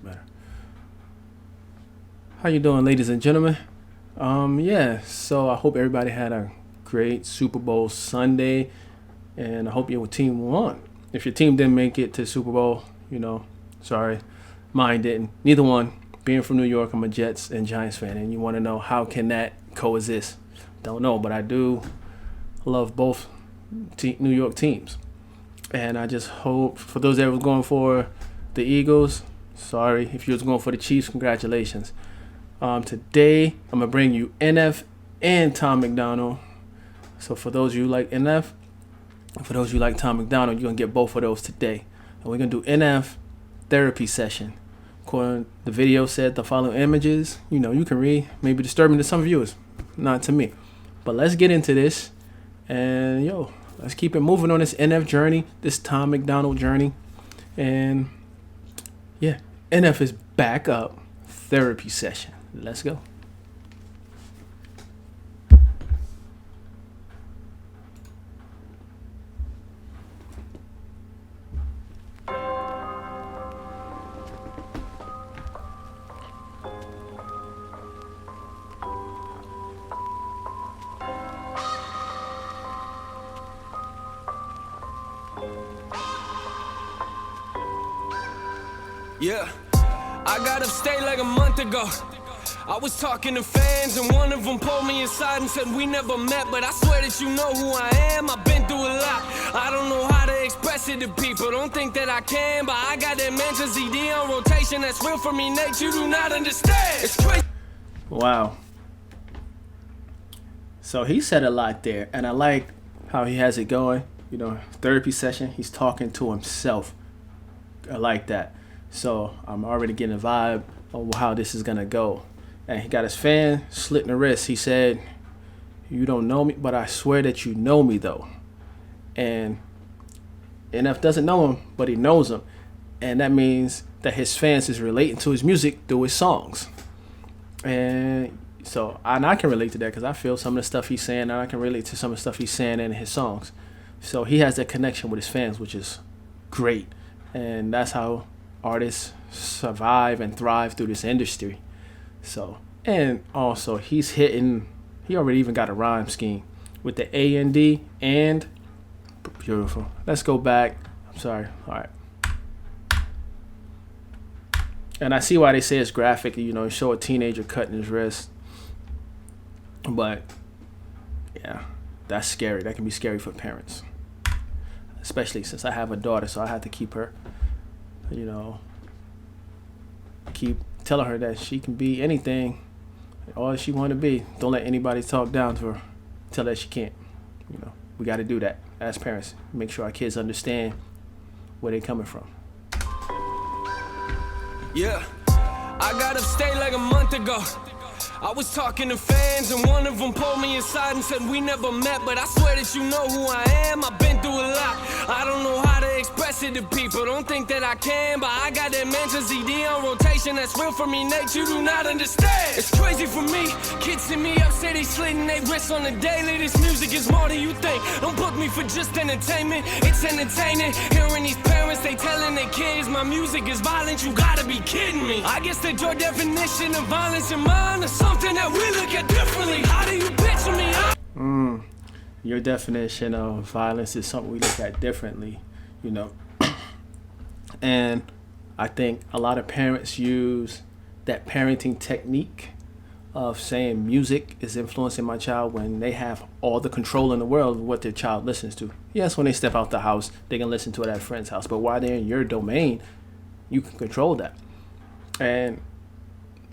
better. How you doing, ladies and gentlemen? So I hope everybody had a great Super Bowl Sunday, and I hope your team won. If your team didn't make it to Super Bowl, sorry, mine didn't. Neither one. Being from New York, I'm a Jets and Giants fan, and you want to know how can that coexist? Don't know, but I do love both New York teams. And I just hope, for those that was going for the Eagles, sorry. If you was going for the Chiefs, congratulations. Today, I'm going to bring you NF and Tom McDonald. So for those of you who like NF, for those of you who like Tom McDonald, you're going to get both of those today. And we're going to do NF therapy session. According to the video said the following images, you can read, maybe disturbing to some viewers, not to me. But let's get into this. And let's keep it moving on this NF journey, this Tom McDonald journey. And yeah, NF is back up. Therapy session. Let's go. Yeah, I got upstate like a month ago. I was talking to fans and one of them pulled me aside and said we never met, but I swear that you know who I am. I've been through a lot. I don't know how to express it to people. Don't think that I can, but I got that Mantra ZD on rotation. That's real for me, Nate. You do not understand. It's crazy. Wow. So he said a lot there, and I like how he has it going. Therapy session. He's talking to himself. I like that. So I'm already getting a vibe of how this is gonna go. And he got his fan slit in the wrist. He said, "You don't know me, but I swear that you know me though." And NF doesn't know him, but he knows him. And that means that his fans is relating to his music through his songs. And so I can relate to that because I feel some of the stuff he's saying, and I can relate to some of the stuff he's saying in his songs. So he has that connection with his fans, which is great. And that's how artists survive and thrive through this industry. So, and also he already even got a rhyme scheme with the A and D and beautiful. Let's go back. I'm sorry. All right. And I see why they say it's graphic, show a teenager cutting his wrist. But yeah, that's scary. That can be scary for parents. Especially since I have a daughter, so I have to keep her keep telling her that she can be anything, all she want to be. Don't let anybody talk down to her. Tell her she can't. We got to do that as parents. Make sure our kids understand where they're coming from. Yeah, I got upstate like a month ago. I was talking to fans and one of them pulled me aside and said we never met, but I swear that you know who I am. I've been through a lot. I don't know how to express it to people. Don't think that I can, but I got that Mantra ZD on rotation. That's real for me, Nate. You do not understand. It's crazy for me. Kids see me up, say they slitting their wrists on the daily. This music is more than you think. Don't book me for just entertainment. It's entertaining. Hearing these parents, they telling their kids my music is violent. You gotta be kidding me. I guess that your definition of violence in mine is something that we look at differently. How do you picture me? Your definition of violence is something we look at differently, And I think a lot of parents use that parenting technique of saying music is influencing my child when they have all the control in the world of what their child listens to. Yes, when they step out the house, they can listen to it at a friend's house. But while they're in your domain, you can control that. And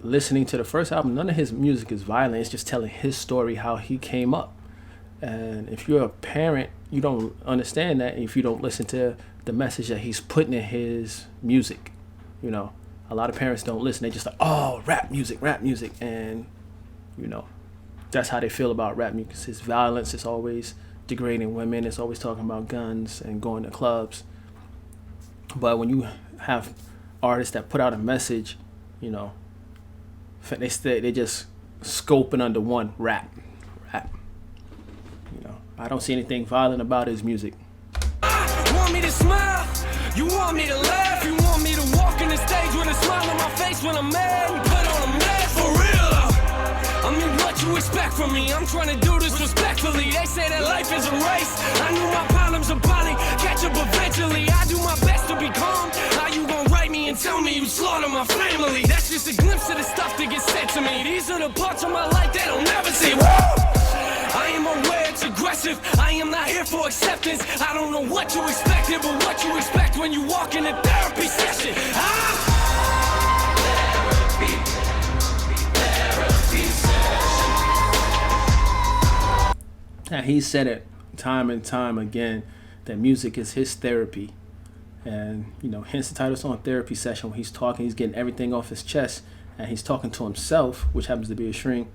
listening to the first album, none of his music is violent. It's just telling his story, how he came up. And if you're a parent, you don't understand that if you don't listen to the message that he's putting in his music. A lot of parents don't listen. They just like, oh, rap music. And, that's how they feel about rap music. It's violence. It's always degrading women. It's always talking about guns and going to clubs. But when you have artists that put out a message, they just scoping under one rap. I don't see anything violent about his music. You want me to smile? You want me to laugh? You want me to walk in the stage with a smile on my me. I'm trying to do this respectfully. They say that life is a race. I knew my problems would probably catch up eventually. I do my best to be calm. How you gon' write me and tell me you slaughter my family? That's just a glimpse of the stuff that gets said to me. These are the parts of my life that I'll never see. I am aware it's aggressive. I am not here for acceptance. I don't know what you expected, but what you expect when you walk in a therapy session. Now, he said it time and time again that music is his therapy. And, you know, hence the title song, Therapy Session. When he's talking, he's getting everything off his chest. And he's talking to himself, which happens to be a shrink.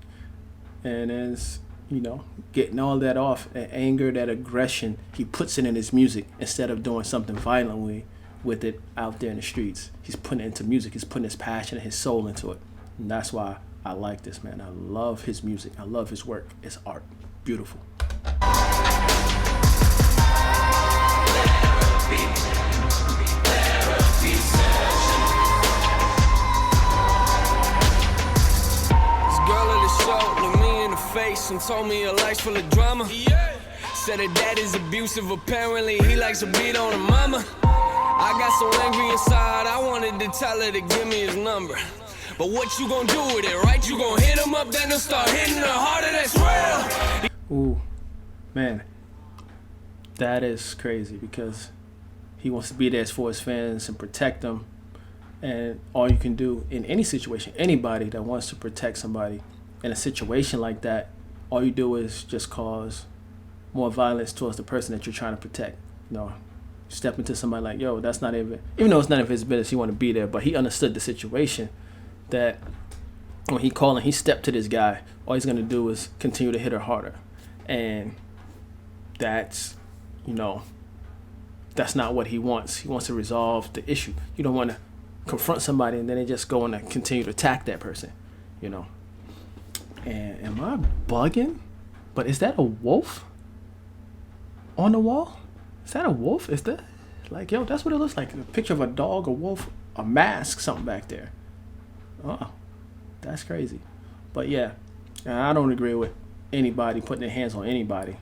And as, you know, getting all that off, that anger, that aggression, he puts it in his music instead of doing something violently with it out there in the streets. He's putting it into music. He's putting his passion and his soul into it. And that's why I like this, man. I love his music. I love his work. It's art. Beautiful. Face and told me her life's full of drama. Said her dad is abusive, apparently he likes to beat on her mama. I got so angry inside, I wanted to tell her to give me his number. But what you gonna do with it, right? You gonna hit him up, then he'll start hitting her harder, that's real. Ooh, man, that is crazy because he wants to be there for his fans and protect them. And all you can do in any situation, anybody that wants to protect somebody, in a situation like that, all you do is just cause more violence towards the person that you're trying to protect. You know, step into somebody like, yo, that's not even though it's none of his business, he want to be there, but he understood the situation that when he called and he stepped to this guy, all he's going to do is continue to hit her harder. And that's, you know, that's not what he wants. He wants to resolve the issue. You don't want to confront somebody and then they just go and continue to attack that person, you know. And am I bugging? But is that a wolf on the wall? Is that a wolf? Is that like, yo, that's what it looks like. A picture of a dog, a wolf, a mask, something back there. Oh, that's crazy. But yeah, I don't agree with anybody putting their hands on anybody,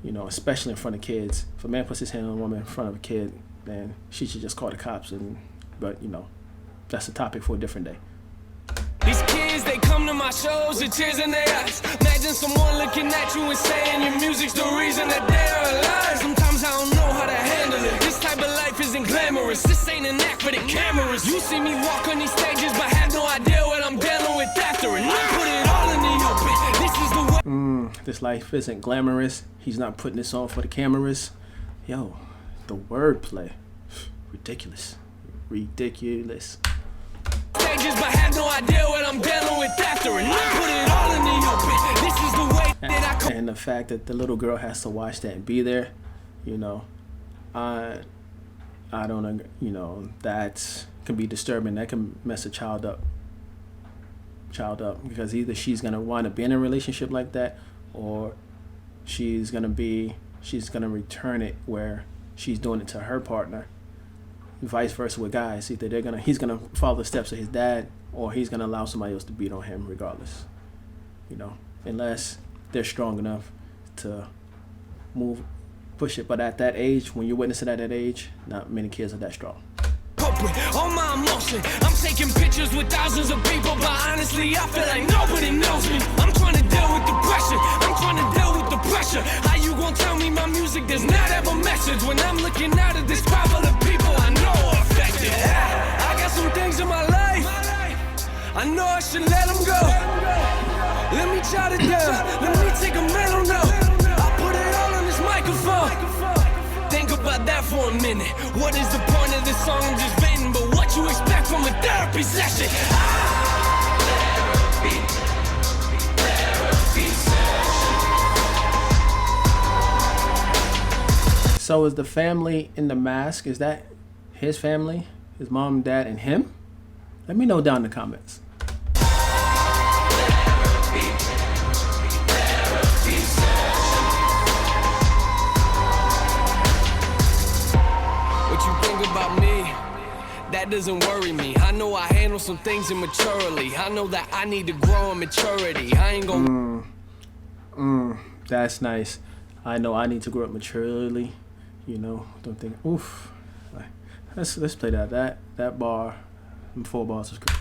you know, especially in front of kids. If a man puts his hand on a woman in front of a kid, then she should just call the cops. But, you know, that's a topic for a different day. These kids, they come to my shows with tears in their eyes. Imagine someone looking at you and saying your music's the reason that they're alive. Sometimes I don't know how to handle it. This type of life isn't glamorous. This ain't an act for the cameras. You see me walk on these stages, but have no idea what I'm dealing with after. And I put it all in the open. This is the way. This life isn't glamorous. He's not putting this on for the cameras. Yo, the wordplay. Ridiculous. Ridiculous. Stages, but have no idea what I'm dealing with after. And I put it all in the open. This is the way that I and the fact that the little girl has to watch that and be there, you know, I don't, you know, that can be disturbing. That can mess a child up because either she's gonna wind up being in a relationship like that, or she's gonna return it where she's doing it to her partner. Vice versa with guys. Either he's gonna follow the steps of his dad, or he's gonna allow somebody else to beat on him regardless. You know, unless they're strong enough to push it. But at that age, when you're witnessing at that age, not many kids are that strong. All my emotion, I'm taking pictures with thousands of people, but honestly, I feel like nobody knows me. I'm trying to deal with the pressure. I'm trying to deal with the pressure. How you gonna tell me my music does not have a message when I'm looking out at this crowd full of people I know are affected? I got some things in my life I know I should let them go. Let me jot it down. Let me take a mental note. I put it all on this microphone. Think about that for a minute. What is the point of this song? I'm just venting, but what you expect from a therapy session? Therapy session. So is the family in the mask, is that his family? His mom, dad, and him? Let me know down in the comments. About me, that doesn't worry me. I know I handle some things immaturely. I know that I need to grow in maturity. I ain't gonna That's nice. I know I need to grow up maturely. You know, don't think. Oof. Let's play that bar. 4 bars was good.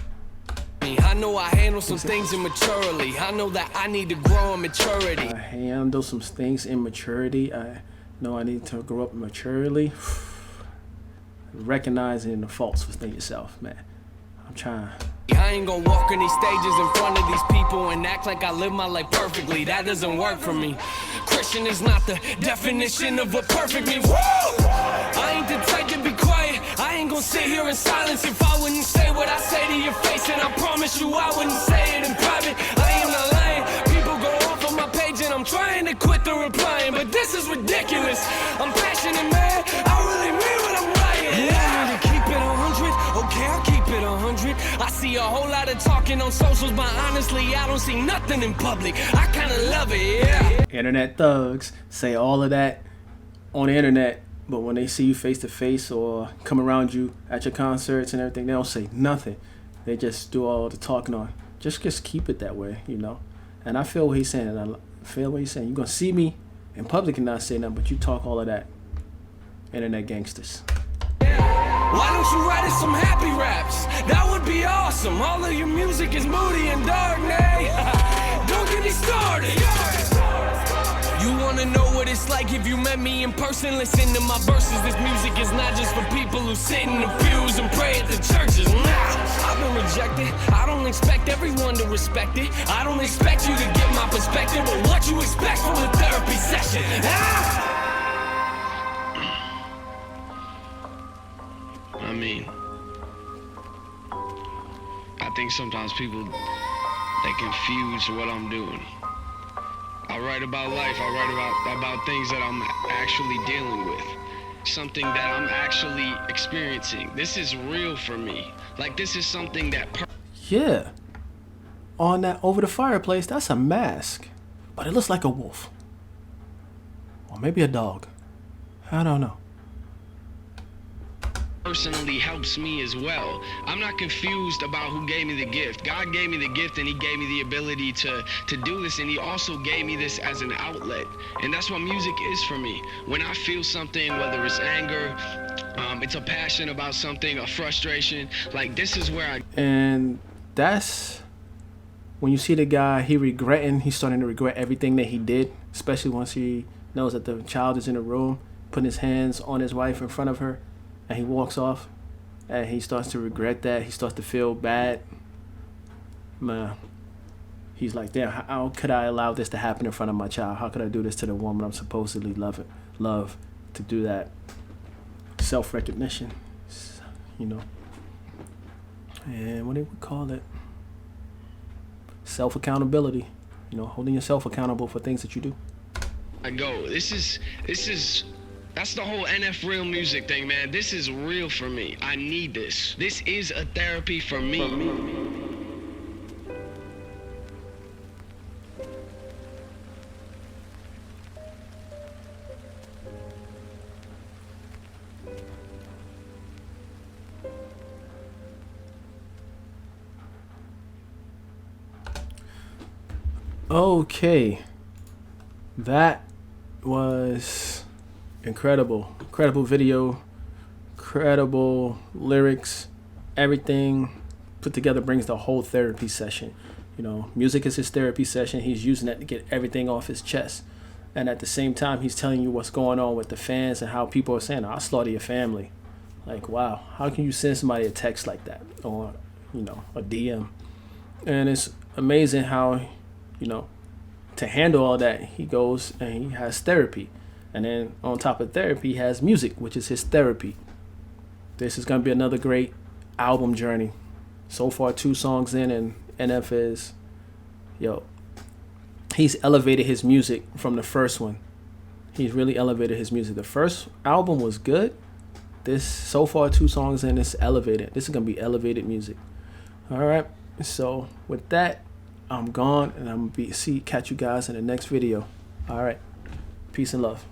I know I handle some things immaturely. I know that I need to grow in maturity. I handle some things immaturity. I know I need to grow up maturely. Recognizing the faults within yourself, man. I'm trying. I ain't gonna walk on these stages in front of these people and act like I live my life perfectly. That doesn't work for me. Christian is not the definition of what perfect means. Woo! I ain't the type to be quiet. I ain't gonna sit here in silence if I wouldn't say what I say to your face. And I promise you I wouldn't say it in private. I am not lying. People go off on my page and I'm trying to quit the replying. But this is ridiculous. I'm passionate, man. I really mean what I'm writing. Yeah, I need to keep it 100. Okay, I'll keep it 100. I see a whole lot of talking on socials, but honestly, I don't see nothing in public. I kinda love it, yeah. Internet thugs say all of that on the internet, but when they see you face to face or come around you at your concerts and everything, they don't say nothing. They just do all the talking on. Just keep it that way, you know. And I feel what he's saying. I feel what he's saying. You're gonna see me in public and not say nothing, but you talk all of that. Internet gangsters. Why don't you write us some happy raps? That would be awesome. All of your music is moody and dark, nay. Don't get me started. You wanna know what it's like if you met me in person? Listen to my verses. This music is not just for people who sit in the pews and pray at the churches. Nah, I've been rejected. I don't expect everyone to respect it. I don't expect you to get my perspective, but what you expect from a therapy session? I mean, I think sometimes people, they confuse what I'm doing. I write about life, I write about things that I'm actually dealing with. Something that I'm actually experiencing. This is real for me. Like, this is something that... Yeah. On that over the fireplace, that's a mask. But it looks like a wolf. Or maybe a dog. I don't know. Personally helps me as well. I'm not confused about who gave me the gift. God gave me the gift and he gave me the ability to do this, and he also gave me this as an outlet. And that's what music is for me. When I feel something, whether it's anger, it's a passion about something, a frustration, like this is where I... And that's when you see the guy, he's starting to regret everything that he did, especially once he knows that the child is in the room, putting his hands on his wife in front of her. And he walks off, and he starts to regret that. He starts to feel bad. Man, he's like, damn, how could I allow this to happen in front of my child? How could I do this to the woman I'm supposedly love to do that? Self-recognition, you know. And what do we call it? Self-accountability. You know, holding yourself accountable for things that you do. I go, this is... That's the whole NF real music thing, man. This is real for me. I need this. This is a therapy for me. Okay. That was... incredible video, incredible lyrics, everything put together brings the whole therapy session. You know, music is his therapy session. He's using that to get everything off his chest, and at the same time he's telling you what's going on with the fans and how people are saying, I'll slaughter your family. Like, wow, how can you send somebody a text like that, or, you know, a DM? And it's amazing how, you know, to handle all that, he goes and he has therapy. And then on top of therapy, he has music, which is his therapy. This is going to be another great album journey. So far, 2 songs in, and NF is, he's elevated his music from the first one. He's really elevated his music. The first album was good. This, so far, 2 songs in, it's elevated. This is going to be elevated music. All right. So with that, I'm gone, and I'm going to catch you guys in the next video. All right. Peace and love.